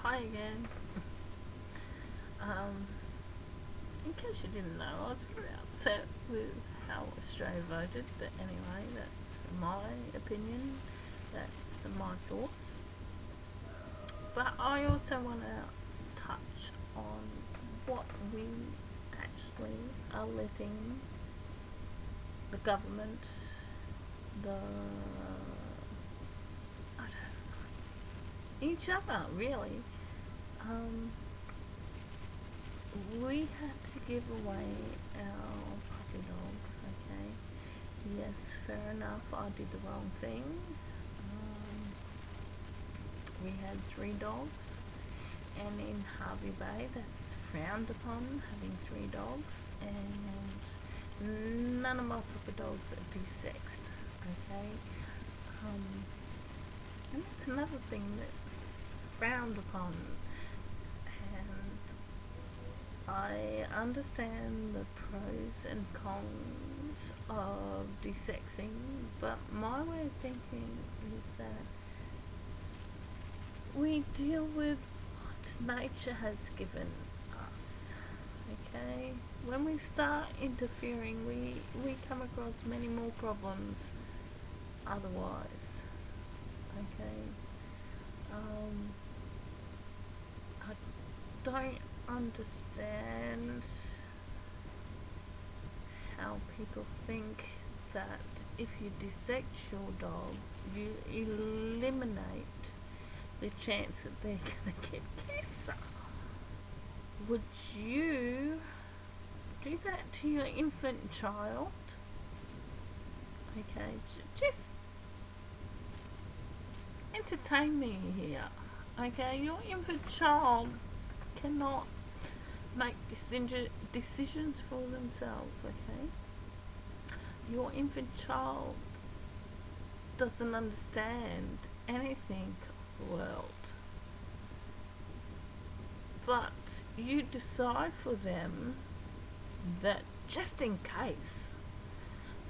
Hi again. Um, in case you didn't know, I was very upset with how Australia voted, but anyway, that's my opinion, that's my thoughts. But I also want to touch on what we actually are letting the government, the I don't know, each other really. Um, we had to give away our puppy dogs, okay? Yes, fair enough, I did the wrong thing. We had 3 dogs, and in Harvey Bay, that's frowned upon having 3 dogs, and none of my puppy dogs are desexed, okay? Um, and that's another thing that's frowned upon, and I understand the pros and cons of desexing, but my way of thinking is that we deal with what nature has given us. Okay? When we start interfering, we come across many more problems otherwise. Okay? Um, I don't understand how people think that if you dissect your dog, you eliminate the chance that they're going to get cancer. Would you do that to your infant child? Okay, just entertain me here. Okay, your infant child cannot make decisions for themselves. Okay, your infant child doesn't understand anything of the world, but you decide for them that just in case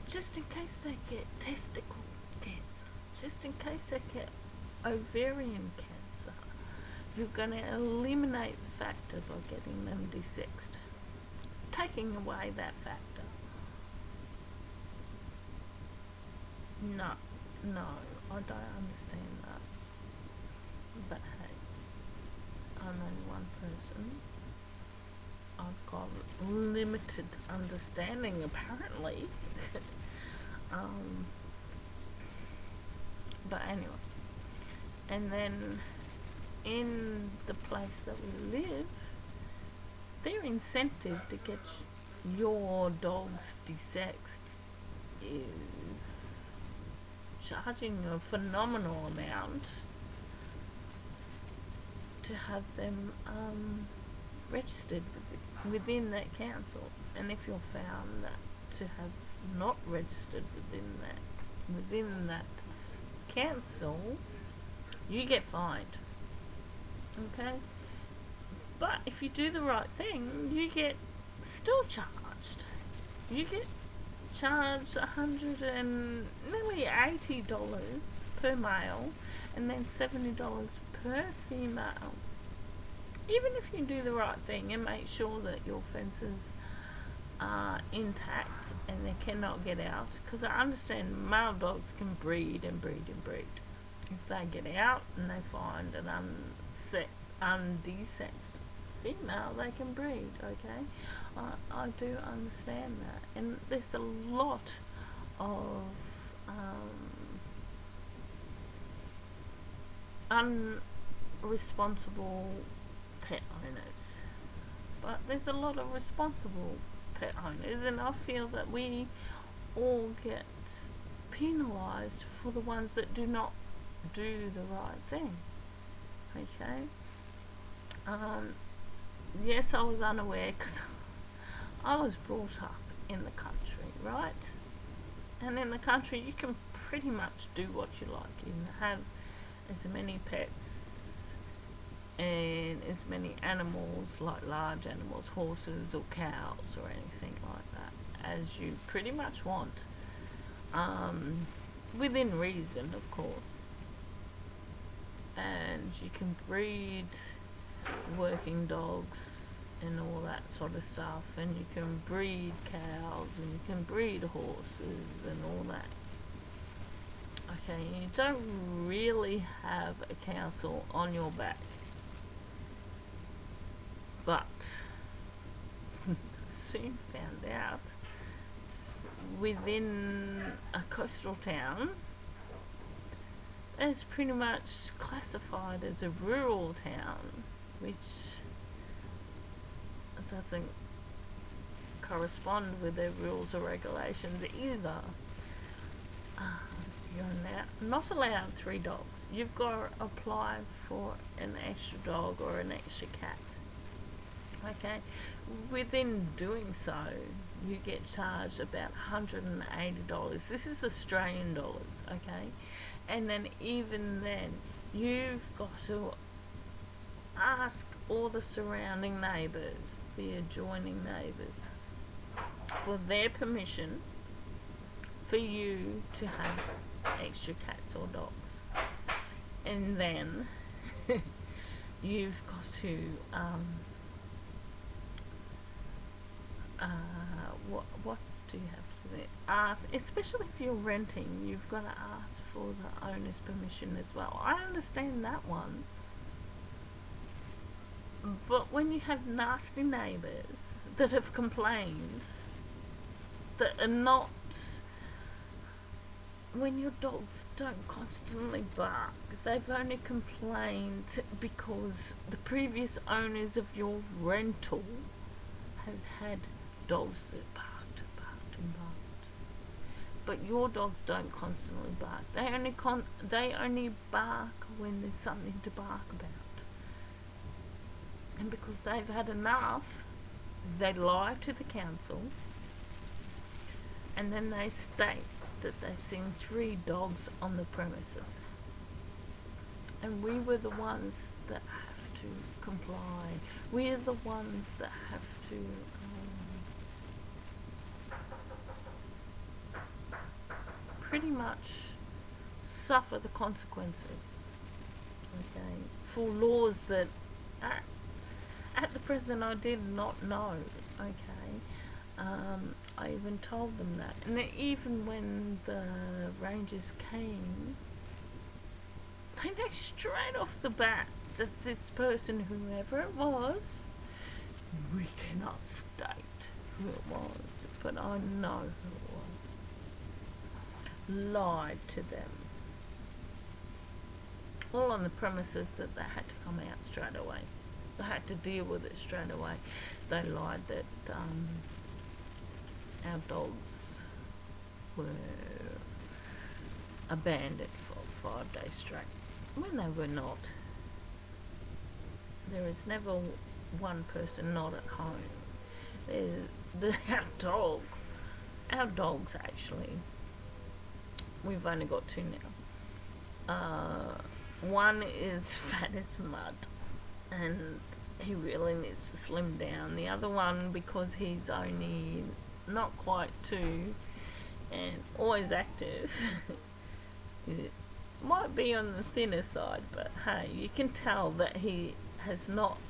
they get testicle cancer, just in case they get ovarian cancer, you're going to eliminate the factor by getting them desexed, taking away that factor. No, no, I don't understand that. But hey, I'm only one person. I've got limited understanding apparently. um, but anyway, and then in the place that we live, their incentive to get your dogs desexed is charging a phenomenal amount to have them registered within that council. And if you're found that to have not registered within that council, you get fined. Okay? But if you do the right thing, you get still charged. You get charged nearly $80 per male, and then $70 per female. Even if you do the right thing and make sure that your fences are intact and they cannot get out, because I understand male dogs can breed and breed and breed. If they get out and they find an undesexed female, they can breed, okay? I do understand that. And there's a lot of unresponsible pet owners. But there's a lot of responsible pet owners, and I feel that we all get penalised for the ones that do not do the right thing. Okay? Yes, I was unaware because I was brought up in the country, right? And in the country, you can pretty much do what you like. You can have as many pets and as many animals, like large animals, horses or cows or anything like that, as you pretty much want. Within reason, of course. And you can breed working dogs and all that sort of stuff, and you can breed cows and you can breed horses and all that. Okay, you don't really have a council on your back, but soon found out within a coastal town it's pretty much classified as a rural town, which doesn't correspond with their rules or regulations either. You're not allowed 3 dogs. You've got to apply for an extra dog or an extra cat. Okay, within doing so, you get charged about $180. This is Australian dollars, okay? And then even then, you've got to ask all the surrounding neighbours, the adjoining neighbours, for their permission for you to have extra cats or dogs. And then you've got to what do you have to do? Ask, especially if you're renting, you've got to ask for the owner's permission as well. I understand that one, but when you have nasty neighbours that have complained, that are not, when your dogs don't constantly bark, they've only complained because the previous owners of your rental have had dogs that barked and barked and barked. But your dogs don't constantly bark. They only bark when there's something to bark about. And because they've had enough, they lie to the council, and then they state that they've seen 3 dogs on the premises. And we were the ones that have to comply. We're the ones that have to pretty much suffer the consequences, okay, for laws that at the present I did not know, okay. I even told them that, and even when the rangers came, they know straight off the bat that this person, whoever it was, we cannot state who it was, but I know who it was, lied to them, all on the premises that they had to come out straight away. They had to deal with it straight away. They lied that our dogs were abandoned for 5 days straight, when they were not. There is never one person not at home. Our dogs actually, we've only got 2 now. One is fat as mud, and he really needs to slim down. The other one, because he's only not quite 2 and always active, it might be on the thinner side, but hey, you can tell that he has not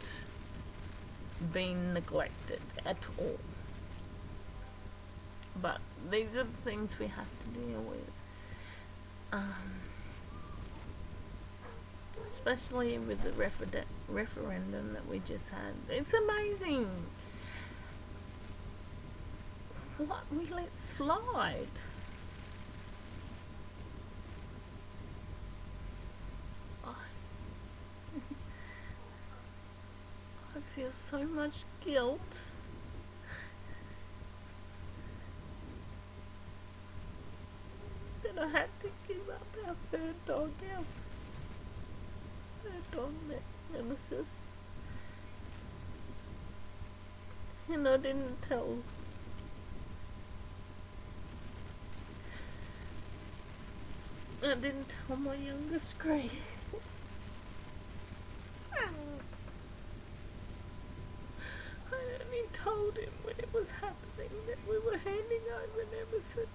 been neglected at all. But these are the things we have to deal with. Especially with the referendum that we just had. It's amazing what we let slide. I feel so much guilt. That I had to give up our 3rd dog, our 3rd dog, Nemesis. And I didn't tell. I didn't tell my youngest Grace. I only told him when it was happening that we were handing over Nemesis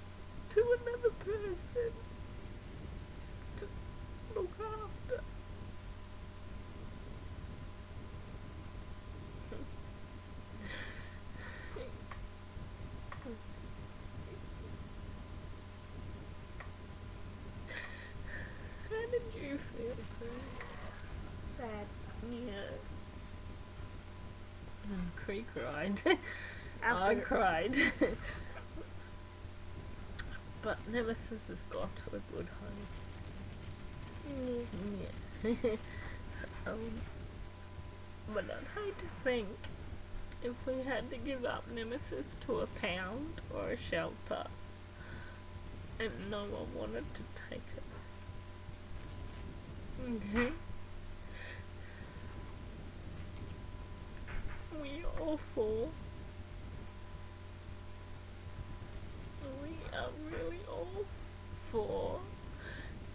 to another person to look after. Cree cried. I After cried. But Nemesis has got a good home. Yeah. But I'd hate to think if we had to give up Nemesis to a pound or a shelter and no one wanted to take it. Okay? We all four. We are really all for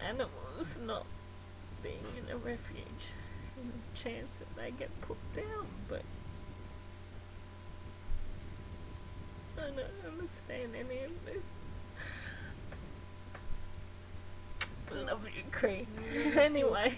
animals not being in a refuge and the chance that they get put down, but I don't understand any of this. I love you, Cree. Anyway,